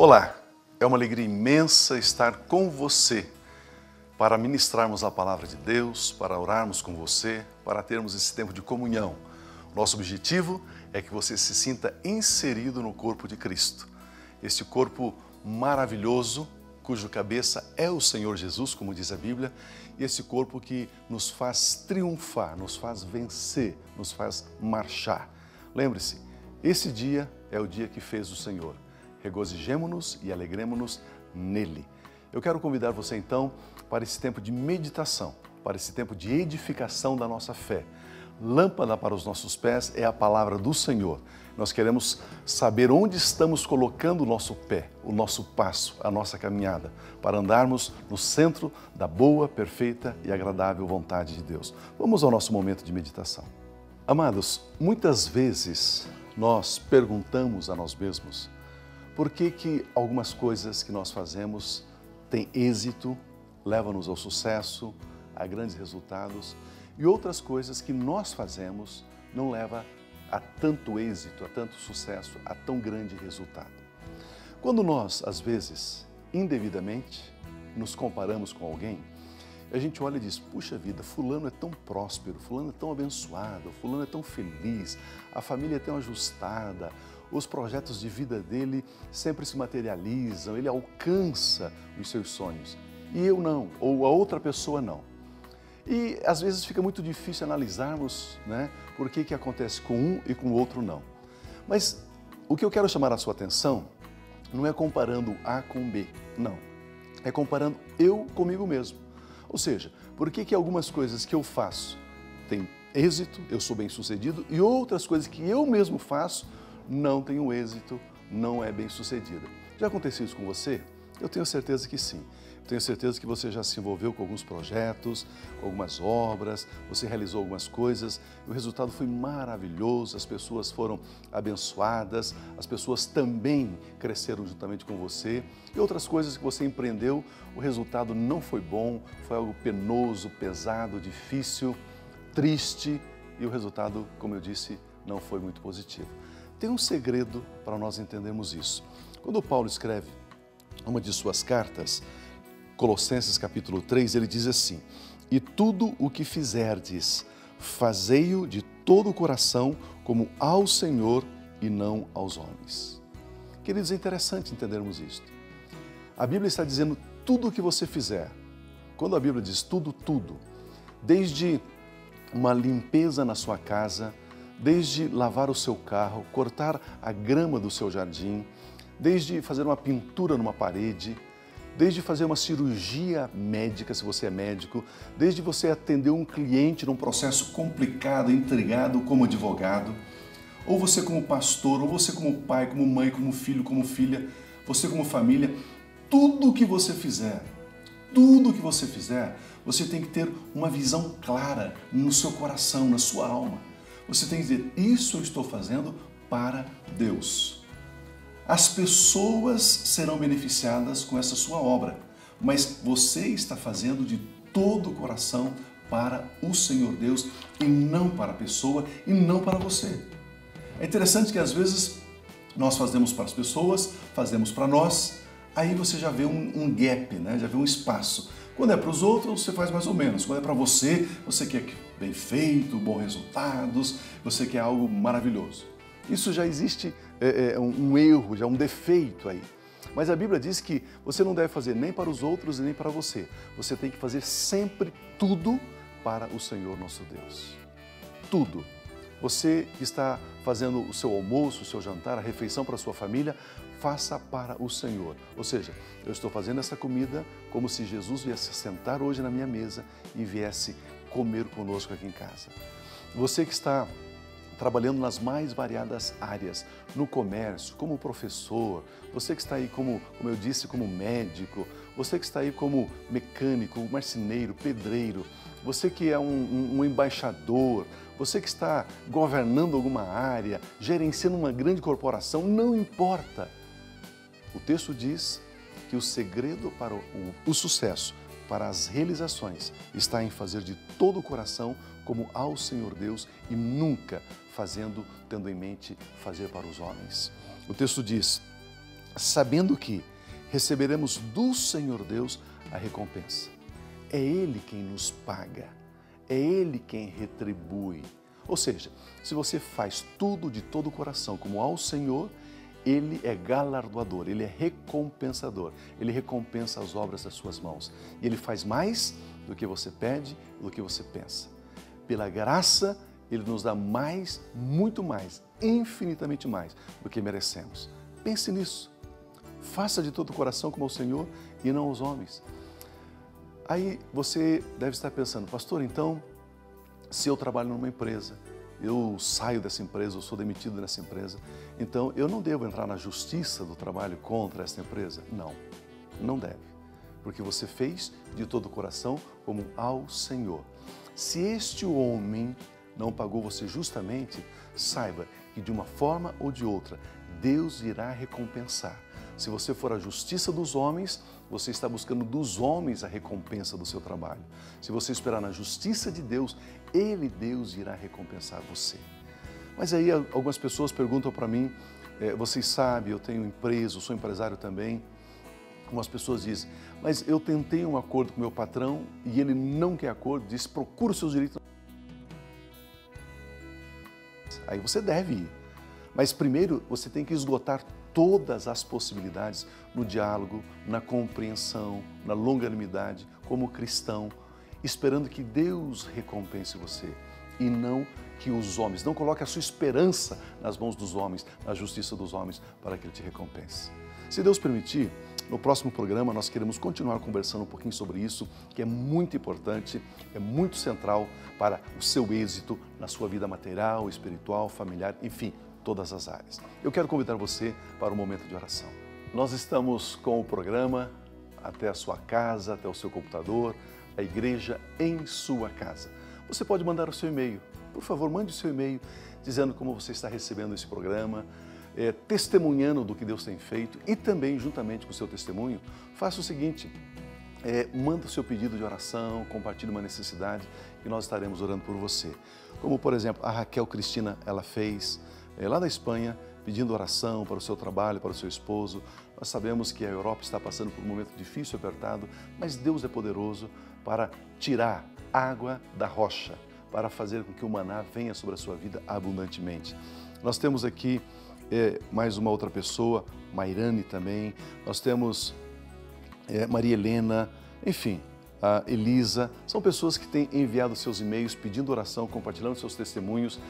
Olá, é uma alegria imensa estar com você para ministrarmos a palavra de Deus, para orarmos com você, para termos esse tempo de comunhão. Nosso objetivo é que você se sinta inserido no corpo de Cristo. Este corpo maravilhoso, cujo cabeça é o Senhor Jesus, como diz a Bíblia, e esse corpo que nos faz triunfar, nos faz vencer, nos faz marchar. Lembre-se, esse dia é o dia que fez o Senhor. Regozijemo-nos e alegremo-nos nele. Eu quero convidar você então para esse tempo de meditação, para esse tempo de edificação da nossa fé. Lâmpada para os nossos pés é a palavra do Senhor. Nós queremos saber onde estamos colocando o nosso pé, o nosso passo, a nossa caminhada, para andarmos no centro da boa, perfeita e agradável vontade de Deus. Vamos ao nosso momento de meditação. Amados, muitas vezes nós perguntamos a nós mesmos por que algumas coisas que nós fazemos têm êxito, levam-nos ao sucesso, a grandes resultados, e outras coisas que nós fazemos não levam a tanto êxito, a tanto sucesso, a tão grande resultado. Quando nós, às vezes, indevidamente, nos comparamos com alguém, a gente olha e diz, puxa vida, fulano é tão próspero, fulano é tão abençoado, fulano é tão feliz, a família é tão ajustada, os projetos de vida dele sempre se materializam, ele alcança os seus sonhos. E eu não, ou a outra pessoa não. E às vezes fica muito difícil analisarmos, por que acontece com um e com o outro não. Mas o que eu quero chamar a sua atenção não é comparando A com B, não. É comparando eu comigo mesmo. Ou seja, por que algumas coisas que eu faço têm êxito, eu sou bem-sucedido, e outras coisas que eu mesmo faço não tenho êxito, não é bem-sucedida. Já aconteceu isso com você? Eu tenho certeza que sim. Eu tenho certeza que você já se envolveu com alguns projetos, com algumas obras, você realizou algumas coisas, e o resultado foi maravilhoso, as pessoas foram abençoadas, as pessoas também cresceram juntamente com você, e outras coisas que você empreendeu, o resultado não foi bom, foi algo penoso, pesado, difícil, triste, e o resultado, como eu disse, não foi muito positivo. Tem um segredo para nós entendermos isso. Quando Paulo escreve uma de suas cartas, Colossenses capítulo 3, ele diz assim, e tudo o que fizerdes, fazei-o de todo o coração como ao Senhor e não aos homens. Queridos, é interessante entendermos isto. A Bíblia está dizendo tudo o que você fizer. Quando a Bíblia diz tudo, tudo, desde uma limpeza na sua casa, desde lavar o seu carro, cortar a grama do seu jardim, desde fazer uma pintura numa parede, desde fazer uma cirurgia médica, se você é médico, desde você atender um cliente num processo complicado, intrigado como advogado, ou você como pastor, ou você como pai, como mãe, como filho, como filha, você como família, tudo o que você fizer, você tem que ter uma visão clara no seu coração, na sua alma. Você tem que dizer, isso eu estou fazendo para Deus. As pessoas serão beneficiadas com essa sua obra, mas você está fazendo de todo o coração para o Senhor Deus e não para a pessoa e não para você. É interessante que às vezes nós fazemos para as pessoas, fazemos para nós, aí você já vê um gap, já vê um espaço. Quando é para os outros, você faz mais ou menos. Quando é para você, você quer bem feito, bons resultados, você quer algo maravilhoso. Isso já existe um erro, já um defeito aí. Mas a Bíblia diz que você não deve fazer nem para os outros e nem para você. Você tem que fazer sempre tudo para o Senhor nosso Deus. Tudo. Você que está fazendo o seu almoço, o seu jantar, a refeição para a sua família, faça para o Senhor. Ou seja, eu estou fazendo essa comida como se Jesus viesse sentar hoje na minha mesa e viesse comer conosco aqui em casa. Você que está trabalhando nas mais variadas áreas, no comércio, como professor, você que está aí como eu disse, como médico, você que está aí como mecânico, marceneiro, pedreiro, você que é um embaixador, você que está governando alguma área, gerenciando uma grande corporação, não importa. O texto diz que o segredo para o sucesso, para as realizações, está em fazer de todo o coração como ao Senhor Deus e nunca tendo em mente fazer para os homens. O texto diz sabendo que receberemos do Senhor Deus a recompensa. É Ele quem nos paga, é Ele quem retribui. Ou seja, se você faz tudo de todo o coração como ao Senhor, Ele é galardoador, Ele é recompensador, Ele recompensa as obras das suas mãos. E Ele faz mais do que você pede, do que você pensa. Pela graça, Ele nos dá mais, muito mais, infinitamente mais do que merecemos. Pense nisso. Faça de todo o coração como ao Senhor e não aos homens. Aí você deve estar pensando, pastor, então, se eu trabalho numa empresa, eu saio dessa empresa, eu sou demitido nessa empresa, então eu não devo entrar na justiça do trabalho contra essa empresa? Não, não deve, porque você fez de todo o coração como ao Senhor. Se este homem não pagou você justamente, saiba que de uma forma ou de outra, Deus irá recompensar. Se você for à justiça dos homens, você está buscando dos homens a recompensa do seu trabalho. Se você esperar na justiça de Deus, Deus, irá recompensar você. Mas aí algumas pessoas perguntam para mim, vocês sabem, eu tenho empresa, eu sou empresário também. Algumas pessoas dizem, mas eu tentei um acordo com meu patrão e ele não quer acordo, diz, procura os seus direitos. Aí você deve ir. Mas primeiro você tem que esgotar todas as possibilidades no diálogo, na compreensão, na longanimidade, como cristão, esperando que Deus recompense você e não que os homens. Não coloque a sua esperança nas mãos dos homens, na justiça dos homens, para que Ele te recompense. Se Deus permitir, no próximo programa nós queremos continuar conversando um pouquinho sobre isso, que é muito importante, é muito central para o seu êxito na sua vida material, espiritual, familiar, enfim, todas as áreas. Eu quero convidar você para um momento de oração. Nós estamos com o programa até a sua casa, até o seu computador, a igreja em sua casa. Você pode mandar o seu e-mail. Por favor, mande o seu e-mail dizendo como você está recebendo esse programa, testemunhando do que Deus tem feito e também, juntamente com o seu testemunho, faça o seguinte, manda o seu pedido de oração, compartilhe uma necessidade e nós estaremos orando por você. Como, por exemplo, a Raquel Cristina, ela fez lá da Espanha, pedindo oração para o seu trabalho, para o seu esposo. Nós sabemos que a Europa está passando por um momento difícil e apertado, mas Deus é poderoso para tirar água da rocha, para fazer com que o maná venha sobre a sua vida abundantemente. Nós temos aqui mais uma outra pessoa, Mairane também, nós temos Maria Helena, enfim, a Elisa, são pessoas que têm enviado seus e-mails pedindo oração, compartilhando seus testemunhos.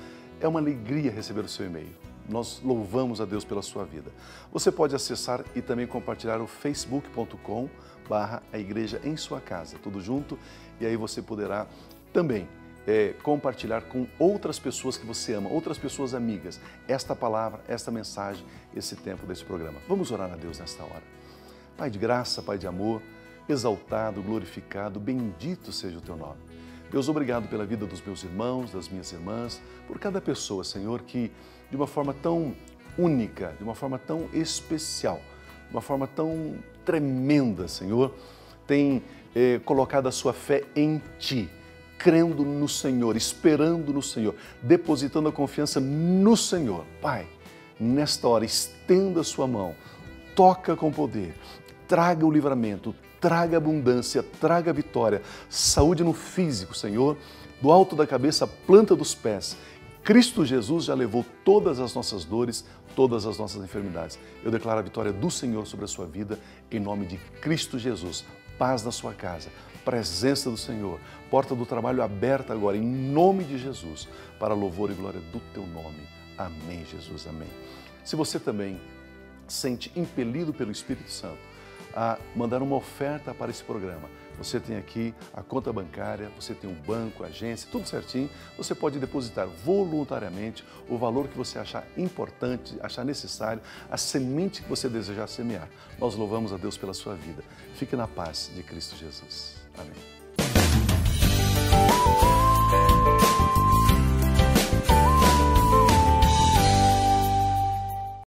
É uma alegria receber o seu e-mail. Nós louvamos a Deus pela sua vida. Você pode acessar e também compartilhar o facebook.com/a igreja em sua casa, tudo junto, e aí você poderá também compartilhar com outras pessoas que você ama, outras pessoas amigas, esta palavra, esta mensagem, esse tempo desse programa. Vamos orar a Deus nesta hora. Pai de graça, Pai de amor, exaltado, glorificado, bendito seja o teu nome. Deus, obrigado pela vida dos meus irmãos, das minhas irmãs, por cada pessoa, Senhor, que de uma forma tão única, de uma forma tão especial, de uma forma tão tremenda, Senhor, tem colocado a sua fé em Ti, crendo no Senhor, esperando no Senhor, depositando a confiança no Senhor. Pai, nesta hora, estenda a sua mão, toca com poder, traga o livramento, traga abundância, traga vitória, saúde no físico, Senhor, do alto da cabeça à planta dos pés. Cristo Jesus já levou todas as nossas dores, todas as nossas enfermidades. Eu declaro a vitória do Senhor sobre a sua vida, em nome de Cristo Jesus. Paz na sua casa, presença do Senhor, porta do trabalho aberta agora, em nome de Jesus, para louvor e glória do teu nome. Amém, Jesus, amém. Se você também sente impelido pelo Espírito Santo a mandar uma oferta para esse programa, você tem aqui a conta bancária, você tem o banco, a agência, tudo certinho. Você pode depositar voluntariamente o valor que você achar importante, achar necessário, a semente que você desejar semear. Nós louvamos a Deus pela sua vida. Fique na paz de Cristo Jesus. Amém.